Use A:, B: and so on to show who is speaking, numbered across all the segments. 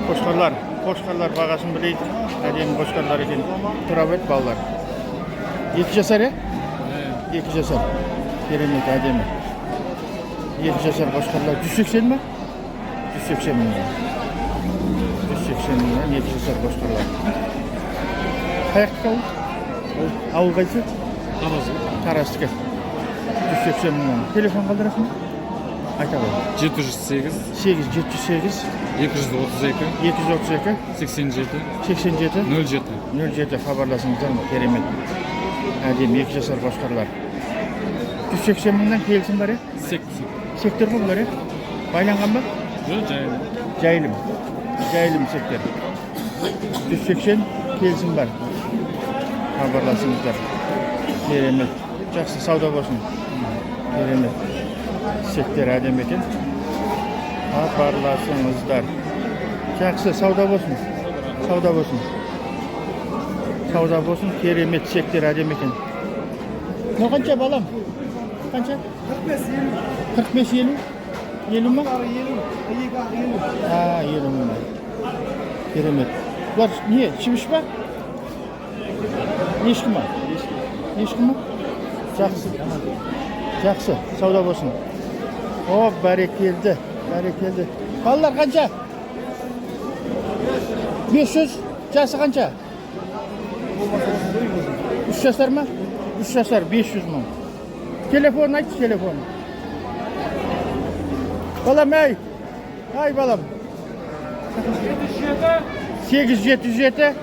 A: Qo'shqarlar бағасын bileydik. Әдемі qo'shqarlar ekan. Turab et ballar. 2 жасар ya? 2 жасар. Керемет әдемі. 2 жасар qo'shqarlar 180 mi? 180 mi? 180 mi? 2 жасар qo'shqarlar. Қаяқты ауыл? Ауыл қайсы? Тараздікі. 180 mi? Telefon қалдырасың? Айта қой.
B: 708
A: 708
B: 232
A: 232
B: 87
A: 87
B: 07
A: 07 хабарласыңыздар. Керемет. Әдемі 2 жасар qo'shqarlar. 180 мыңнан келісім бар ya? Сектор ғой бұлар ya? Байланған ба?
B: Жоқ,
A: Жайылым сектор. 180 келісім бар. Хабарласыңыздар. Керемет. Жақсы сауда болсын. Керемет. Сектор әдемі екен. Хабарласыңыздар. Жақсы сауда болсын. Сауда болсын. Керемет сектор әдемі екен. Ne қанша балам? Қанша? 45-50. 50 ма? 50 ма. Керемет. Бұлар не? Шибіш ба? Ешкі ма? Жақсы. Сауда болсын. О, бәрекелді. Балалар қанша? 500. Жасы қанша? 3 жасар ма? 3 жасар 500 мың. Телефон айтшы, телефон. Балам, ай балам. 877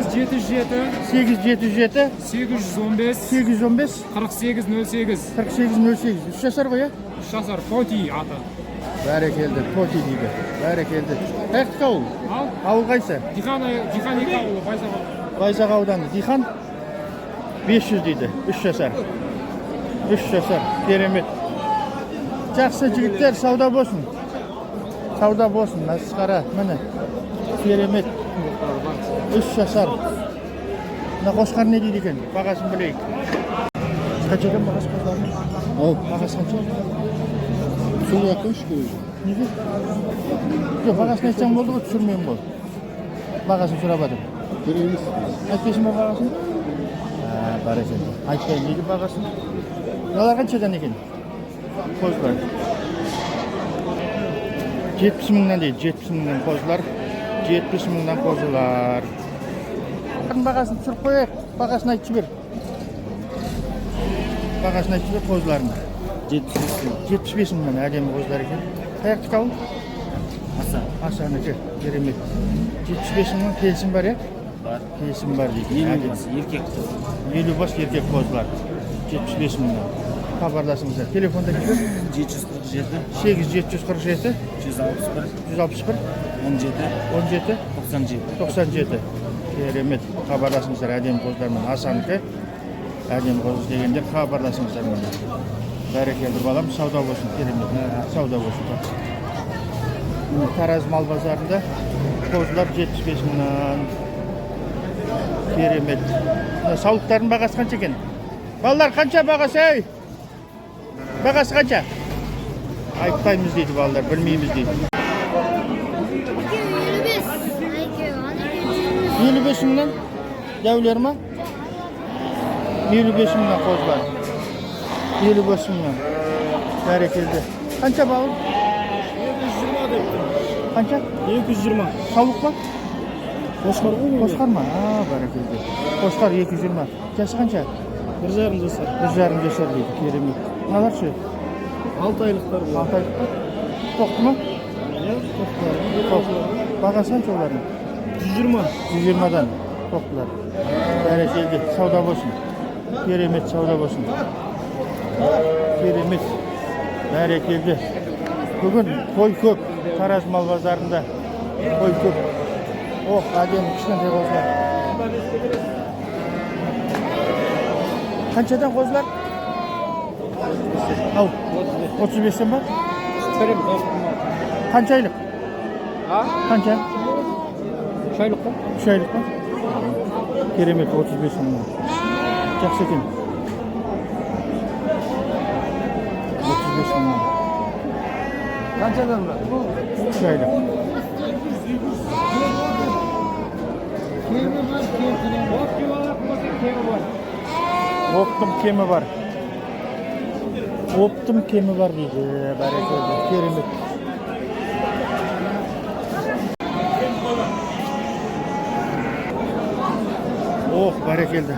A: 815
B: 4808
A: 3 жасар ғой,
B: 3 жасар Поти аты.
A: Бәрекелді, Поти дейді. Бәрекелді. Қаяқтық ауыл? Ауыл қайсы?
B: Дихан екі ауылы,
A: Байзақ ауданы. Дихан 500 дейді. 3 жасар. Керемет. Жақсы жігіттер, сауда болсын. Насқара, міне. Керемет. 3 жасар. Мына қошқар не дейді екен? Бағасын білейік. Қаншадан бағасы қошқардың? Бағасы қанша?
C: Сол ақыш көз.
A: Неге? Жоқ, бағасын айтсаң болды ғой, түсірмеймін ғой. Бағасын сұрап атыр.
C: Көрейміз.
A: Айтпайсың ба бағасын? Бәрекелді. Айтпайын дейді бағасын. Мыналар қаншадан екен? Қозылар. 70 мыңнан дейді, 70 мыңнан қозылар. 70 мыңнан қозылар. Бағасын түсіріп қояйық. Бағасын айтшы бер. Қозыларын. 75 мыңнан әдемі қозылар екен. Қаяқтық ауыл? Асаныкі. Керемет. 75 мыңнан келісім бар ya? Келісім бар дейді. Елу бас еркек қозылар. 75 мыңнан. Хабарласыңыздар. Телефонда кешір? 747 161 17 97. Керемет. Хабарласыңыздар. Әдемі қозылармен. Асаныкі. Әдемі қозы дегендер хабарласыңыздар. Бәрекелді балам, сауда болсын. Керемет. Сауда болсын. Тараз мал базарында қозылар 75 мыңнан. Керемет. Саулықтардың бағасы қанша екен? Балалар қанша бағасы? Бағасы қанша? Айтпаймыз дейді балалар, білмейміз дейді. 55 мыңнан. Дәулер ма? 55 мыңнан қозылар. 55 мыңнан. Бәрекелді. Қанша бауыр?
C: 220 деп.
A: Қанша?
C: 220.
A: Саулық па?
C: Қошқар ғой.
A: Қошқар ма? Бәрекелді. Қошқар 220. Жасы қанша?
C: 1,5 жасар.
A: 1,5 жасар дейді. Керемет. Мыналар ше?
C: 6 айлықтар бұл.
A: 6 айлықтар. Тоқты ма? Тоқты. Бағасы қанша олардың?
C: 120.
A: 120-дан тоқтылар. Бәрекелді. Сауда болсын. Керемет сауда болсын. Керемет. Бәрекелді. Бүгін қой көп. Тараз мал базарында қой көп. Әдемі кішкентай қозылар. Қаншадан қозылар? 35-тен ба? Қанша айлық? Қанша?
C: 3 айлық па?
A: 3 айлық па? Керемет 35 мың. Жақсы екен. 35 мың.
C: Qanchadan bor?
A: Şöyle.
C: Kemi var, kemi var. Kemi var.
A: Optum kemi var. Optum kemi var deydi. Barakallah. Keremet. Oh, barakallah.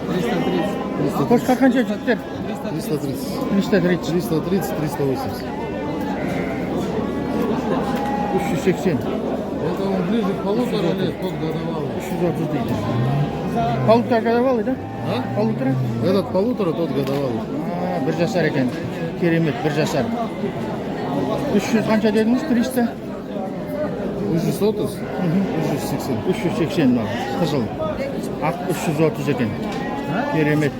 C: 330.
A: Koş qancha jitdir?
C: 330.
A: 330.
C: 330, 380.
A: 380.
C: Это он ближе к полутора лет, тот годовалый.
A: 330 deydi. Полутора годовалый да?
C: А?
A: Полутора?
C: Этот полутора, тот годовалый.
A: Bir жасар ekan. Keremet, bir жасар. 300 qancha dediniz? 300.
C: 330, 380.
A: 380 mı? Kızıl. Ak 330 ekan. Keremet.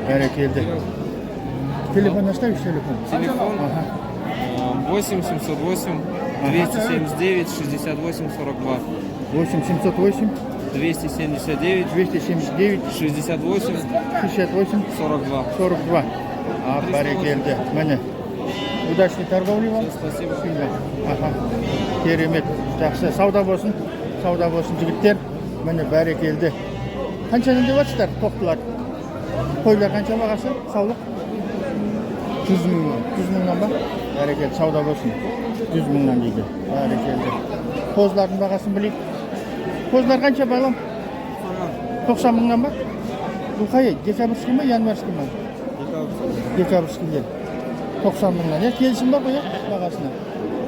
A: Barakallah. Telefon açtaymış telefon.
D: Телефон
A: Aha.
D: 8 708 279 68 42.
A: 8708
D: 279
A: 279
D: 68
A: 68
D: 42.
A: 42. Barakallah. Mana. Удачной торговли вам.
D: Спасибо.
A: Aha. Keremet. Жақсы сауда болсын. Сауда болсын жігіттер. Міне бәрекелді. Қаншадан деп жатсыздар тоқтылар? Қойлар қанша бағасы? Саулық? 100 мыңнан. 100 мыңнан ба? Бәрекелді. Сауда болсын. 100 мыңнан дейді. Бәрекелді. Қозылардың бағасын білейік. Қозылар қанша балам? 90 мыңнан ба? Бұл қай? Декабрьский ма, январьский ма? Декабрьскийлер. 90 мыңнан. Келісім бар ғой бағасына?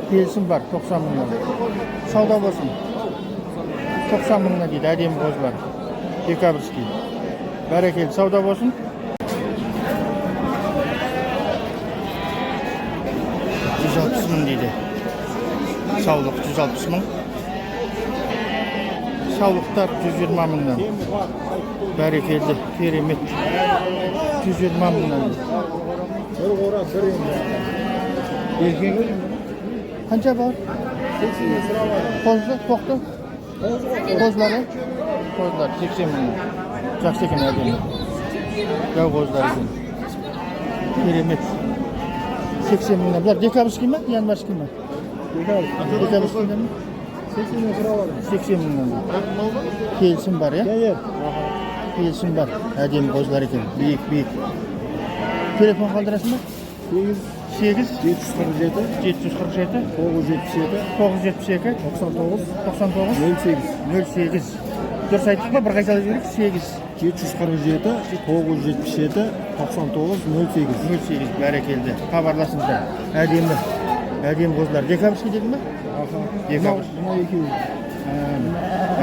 A: Келісім бар 90 мыңнан. Сауда болсын. 90 мыңнан дейді әдемі қозылар. Декабрьский. Бәрекелді. Сауда болсын. $160 мың дейді. Саулық 160 мың. Саулықтар 120 мыңнан. Бәрекелді. Керемет. 120 мыңнан.
C: Bir qora, bir endi. Erkek
A: Қанша бар?
C: 80 sıra var.
A: Қозы, тоқты? Қозылары? Қозылар 80 мыңнан. Жақсы екен әдемі. Жау қозылар екен. Керемет. 80 мыңнан. Бұлар декабрьский ма, январьский ма? Декабрьский ма?
C: 80 sıra var.
A: 80 мыңнан. Келісім бар, я?
C: Gel.
A: Келісім бар. Әдемі қозылар екен. Биік, биік. Телефон қалдырасың ба? 8
C: 747,
A: 747
C: 977,
A: 972
C: 99,
A: 99
C: 08.
A: 08. Дұрыс айттық па? Bir қайталап жіберейік. 8
C: 747, 977, 99, 08.
A: 08. Бәрекелді. Хабарласыңыздар. Әдемі. Әдемі қозылар. Декабрьский дедің ба? Декабрь.
C: Buna 200.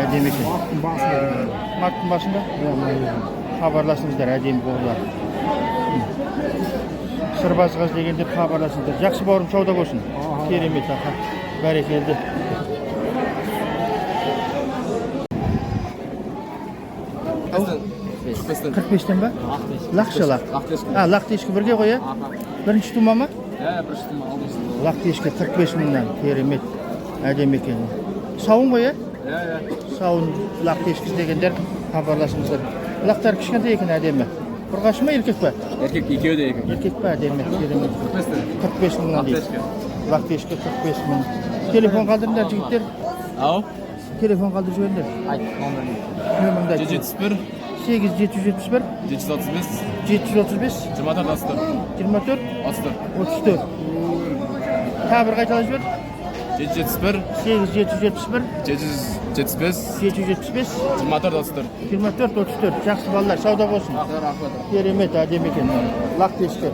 A: Әдемі екен. Марттың басында? Хабарласыңыздар. Әдемі қозылар. Сырбаз қыз деген деп хабарласыңыздар. Жақсы бауырым сауда болсын. Керемет аха. Бәрекелді.
D: Қырық
A: 45-тен ба? Лақшы лақ. Лақтешкі бірге қой, е? Бірінші тума ма?
D: бірінші тума алдыңызда.
A: Лақтешкі 45 мыңнан. Керемет. Әдемі екен. Сауын қой, е? Сауын лақтешкі дегендер хабарласыңыздар. Лақтар кішкентай екен әдемі. Ұрғашы ма, еркек па?
D: Еркек екеуі де екен.
A: Еркек па, әдемі. Керемет. 45 мыңнан дейді. Лақтешкі 45 мың. Телефон қалдырыңдар жігіттер.
D: Ау?
A: Телефон қалдырып жіберіңдер.
D: Айт, номерін.
A: Нөміріңді айтыңыз.
D: 771
A: 8771
D: 735
A: 735
D: 24
A: 24
D: 34
A: 34. Тағы бір қайталап жібер.
D: 771
A: 8771
D: 775
A: 775
D: 24 34.
A: 24 34. Жақсы балалар, сауда болсын. Керемет, әдемі екен. Лақтешкі.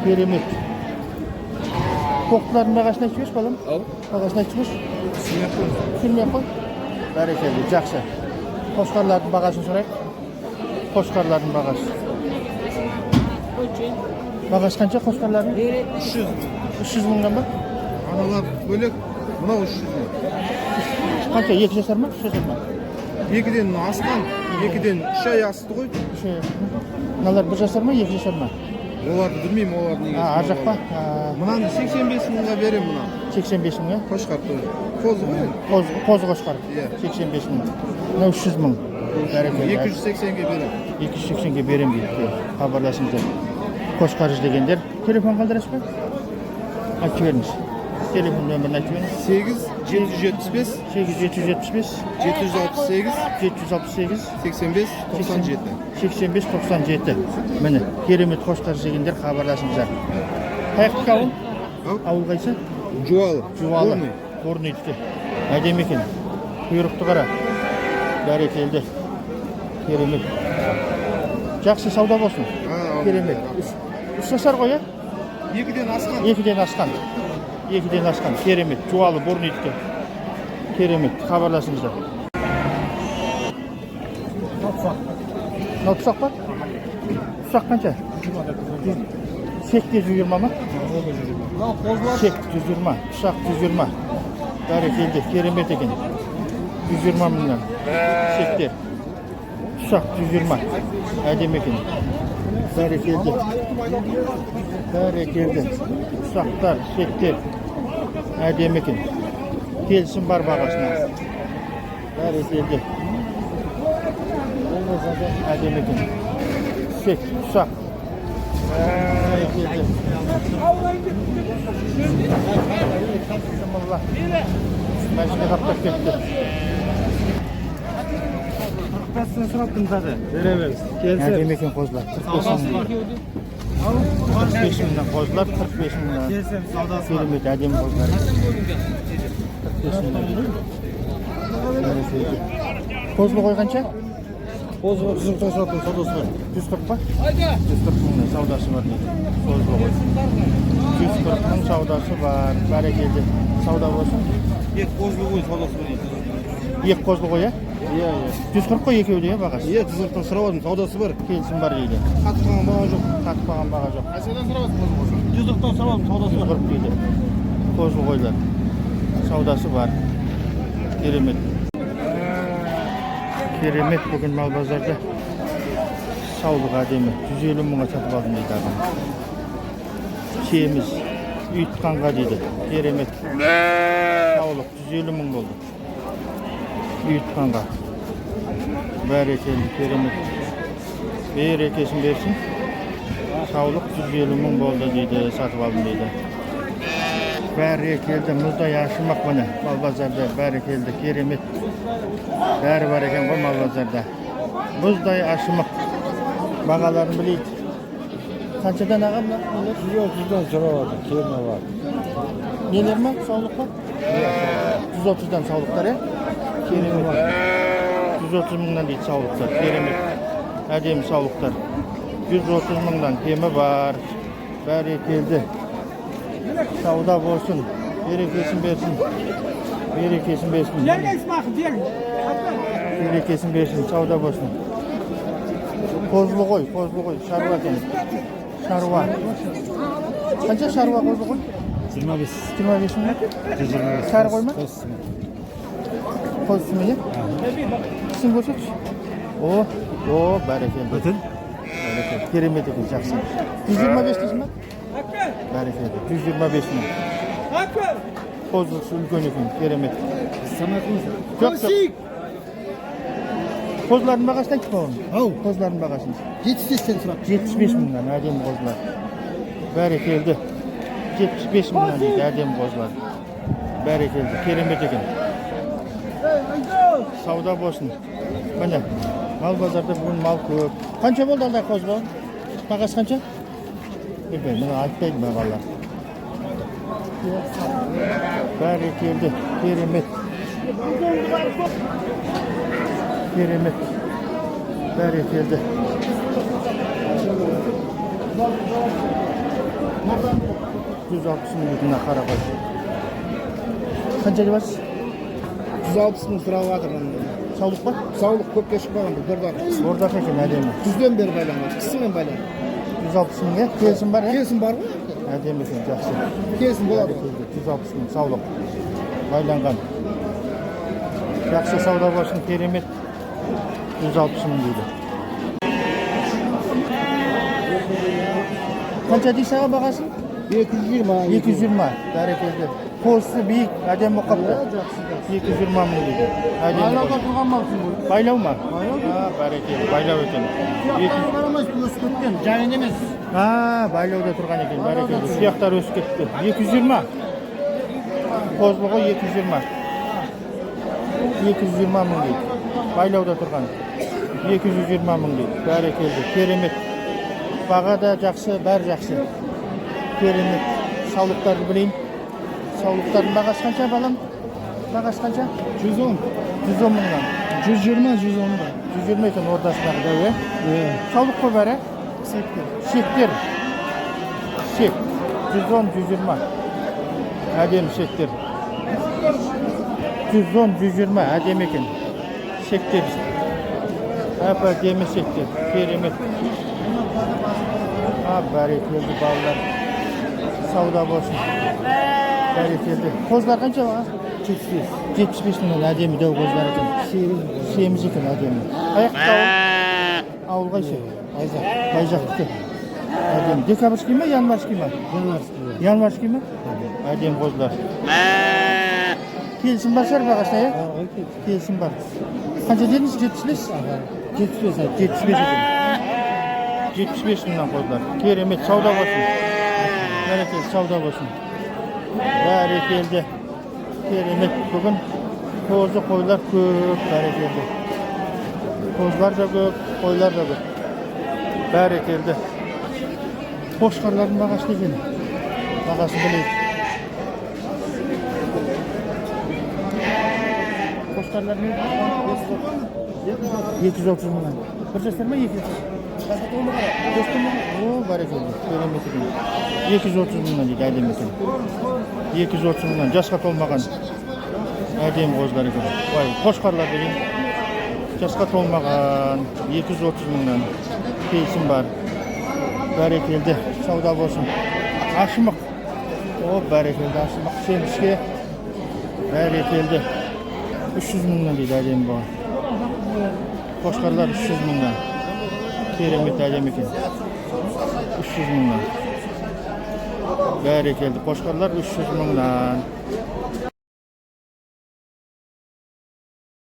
A: Керемет. Тоқтылардың бағасын айтып жіберші балам.
D: Ау?
A: Бағасын айтып жіберші. Сүймей қой. Бәрекелді, жақсы. Қошқарлардың бағасын сұрайық. Қошқарлардың бағасы. Бағасы қанша қошқарлардың? 300 мыңнан ба?
C: Analar bölek, buna 300.
A: Қанша, 2 жасар ма? 3 жасар ма?
C: 2'den aslan, 2'den 3 ay asты ғой.
A: Мыналар 1 жасар ма, 2 жасар ма?
C: Оларды білмеймін, олар неге.
A: Ар жақ па?
C: Мынаны 85 мыңға берем мына.
A: 85 мың,
C: Қошқар тоже. Қозы ғой енді.
A: Қозы қошқар.
C: Иә.
A: 85 мың. Мына 300 мың.
C: 280-ге берем.
A: 280-ге берем дейді. Хабарласыңыздар. Қошқар іздегендер. Телефон қалдырасыз ба? Айтып беріңіз. Телефон нөмірін айтып беріңіз.
C: 8 775
A: 8 778
C: 768 85 97.
A: 85-97. Міне, керемет қошқар іздегендер хабарласыңыздар. Қаяқтікі ауыл? Ауыл қайсы?
C: Жуалы.
A: Горныйдікі. Әдемі екен. Құйрықты қара. Бәрекелді. Керемет. Жақсы сауда болсын. Керемет. Үш жасар ғой, ә?
C: Екіден асқан.
A: Екіден асқан. Керемет. Жуалы, Борныйдікі. Керемет. Хабарласыңыздар. Ұсақ па? Ұсақ қанша? Шекте 120 ма? Шек 120, ұсақ 120. Бәрекелді, керемет екен. 120 мыңнан. Шектер. Ұсақ 120. Әдемі екен. Бәрекелді. Ұсақтар, шектер. Әдемі екен. Келісім бар бағасына. Бәрекелді. Әдемі екен. Шек, ұсақ. Бәрекелді. Мәшіне қаптап кетті.
C: 45'ten sırattım zaten. Veremez.
A: Әдемі екен қозылар. 45 мыңнан қозылар, 45 мыңнан.
C: Gelsem saudası var.
A: Керемет әдемі қозылар. 45 мыңнан. Қозылы қойғанша?
C: Bozma 140'tan sırattım saudası var.
A: 140 па? 140 мыңнан саудасы бар дейді. Қозылы қой. 140 мың саудасы бар. Бәрекелді. Сауда болсын.
C: Ет bozma koy saudası var.
A: Екі қозылы қой, ә?
C: Iya.
A: 140 қой екеуі де бағасы.
C: Ет 140'tan sıraladım saudası var.
A: Келісім бар дейді.
C: Қатқан bağı yok.
A: Қатпаған баға жоқ.
C: Kaçadan sıraladım? 140'tan sıraladım saudası var.
A: 140 дейді. Қозылы қойлар. Саудасы бар. Керемет. Керемет бүгін мал базарда. Саулық әдемі. 150 мыңға сатып алдым дейді ағам. Семіз. Үйтқанға дейді. Керемет. Саулық 150 мың болды. Үйтқанға. Бәрекелді, керемет. Берекесін берсін. Саулық 150 мың болды дейді. Сатып алдым дейді. Бәрекелді, мұздай ашылмақ міне мал базарда. Бәрекелді, керемет. Бәрі бар екен ғой мал базарда. Мұздай ашылмақ. Бағаларын білейді. Қаншадан ағам?
C: 130'dan sıraladım. Kelime var.
A: Нелер ма? Саулық па? 130'дан саулықтар, е? Керемет. 130 мыңнан дейді саулықтар. Керемет. Әдемі саулықтар. 130 мыңнан кемі бар. Бәрекелді. Сауда болсын. Берекесін берсін. Берекесін берсін. Берекесін берсін. Сауда болсын. Қозылы ғой. Шаруа екен. Шаруа. Қанша шаруа қозылы ғой?
C: 25.
A: 25 мың.
C: 125.
A: Сары қой ма? Қозысы ме, е? Түсін көрсетші. О, бәрекелді.
C: Bütün?
A: Керемет екен, жақсы. 125 дейсің ба? Бәрекелді. 125 мың. Қозылысы үлкен екен, керемет. Жоқ. Қозылардың бағасын айтып қалың.
C: Ау.
A: Қозылардың бағасын.
C: 75'ten sırattım.
A: 75 мыңнан әдемі қозылар. Бәрекелді. 75 мыңнан дейді әдемі қозылар. Бәрекелді. Керемет екен. Сауда болсын. Міне, мал базарда бүгін мал көп. Қанша болды алда қоз ба? Бағасы қанша? Білмеймін, мұны айтпайды ма балалар? Бәрекелді. Керемет. Керемет. Бәрекелді. 160 мың етіне қара қой. Қанша деп барсыз?
C: 160 мың сұрап жатырмын.
A: Саулық па?
C: Саулық көпке шықпаған бұл бордақ.
A: Бордақ екен әдемі.
C: Күзден бері байланады. Қысымен байланады.
A: 160 мың, е? Келісім бар, е?
C: Келісім бар ғой?
A: Әдемі екен, жақсы.
C: Келісім болады.
A: 160 мың саулық. Байланған. Жақсы сауда болсын, керемет. 160 мың дейді. Қанша дейсің аға бағасын?
C: 220.
A: 220. Бәрекелді. Qo'zi biik, әдемі qopti. 220 ming deydi.
C: Байлауға тұрған малсың бұл.
A: Baylov ma? Ha, barakel, baylov ekan.
C: Қарамайсыз, өсіп кеткен, жайын емес.
A: Ha, baylovda turgan ekan, barakel. Suyaqlar o'sib ketdi. 220. Qo'zlig'i 220. 220 ming deydi. Baylovda turgan. 220 ming deydi. Barakeldi. Keremet. Baga da жақсы, bari жақсы. Keremet. Sağlıklarını bileyim. Sağlıkların bagası qancha balam? Bagası qancha?
C: 110.
A: 110 mingdan.
C: 120, 110 da.
A: 120 ekan o'rtasidagi da'vo. Sağlık qo'y bari. Sektir. Sek. 110, 120. Adem sektir. 110, 120 adem ekan. Sektir. Apa demi sektir. Keremet. Ha, barakeldi bolalar. Savdo bo'lsin. Barakeldi. Qo'zlar qancha va? 75 mingdan ademi da'vo qo'zlar ekan. Semiz ekan ademi. Qayoqda avul qaysi? Bayjaqniki. Adem dekabrskiy mi, yanvarskiy mi? Yanvarskiy mi? Adem qo'zlar. Kelsin bashar bag'ashda ya? Kelsin bar. Qancha dedingiz? 75? 75 ekan. 75 mingdan qo'zlar. Keremet savdo bo'lsin. Barakel savdo bo'lsin. Barakeldi. Keremet bugun qo'zi qo'ylar ko'p barakeldi. Qo'zlar da ko'p, qo'ylar da ko'p. Barakeldi. Qo'shqarlarning bag'asi ekan. Bag'asi bilaylik. Qo'shqarlarning 230 mingdan. Bir sestirma 200. O barakallah. Keremet ekan. 230 mingdan deydi adem ekan. 230 mingdan jasqa to'lmagan adem qo'zlar ekan. Voy, qo'shqarlar degan. Jasqa to'lmagan 230 mingdan kelsin bar. Barakeldi. Savdo bo'lsin. Ashmiq. O barakeldi. Ashmiq semishga. Barakeldi. 300 mingdan deydi adem bor. Qo'shqarlar 300 mingdan. Keremet adem ekan. 300 mingdan. Barakeldi. Qo'shqarlar 300 mingdan.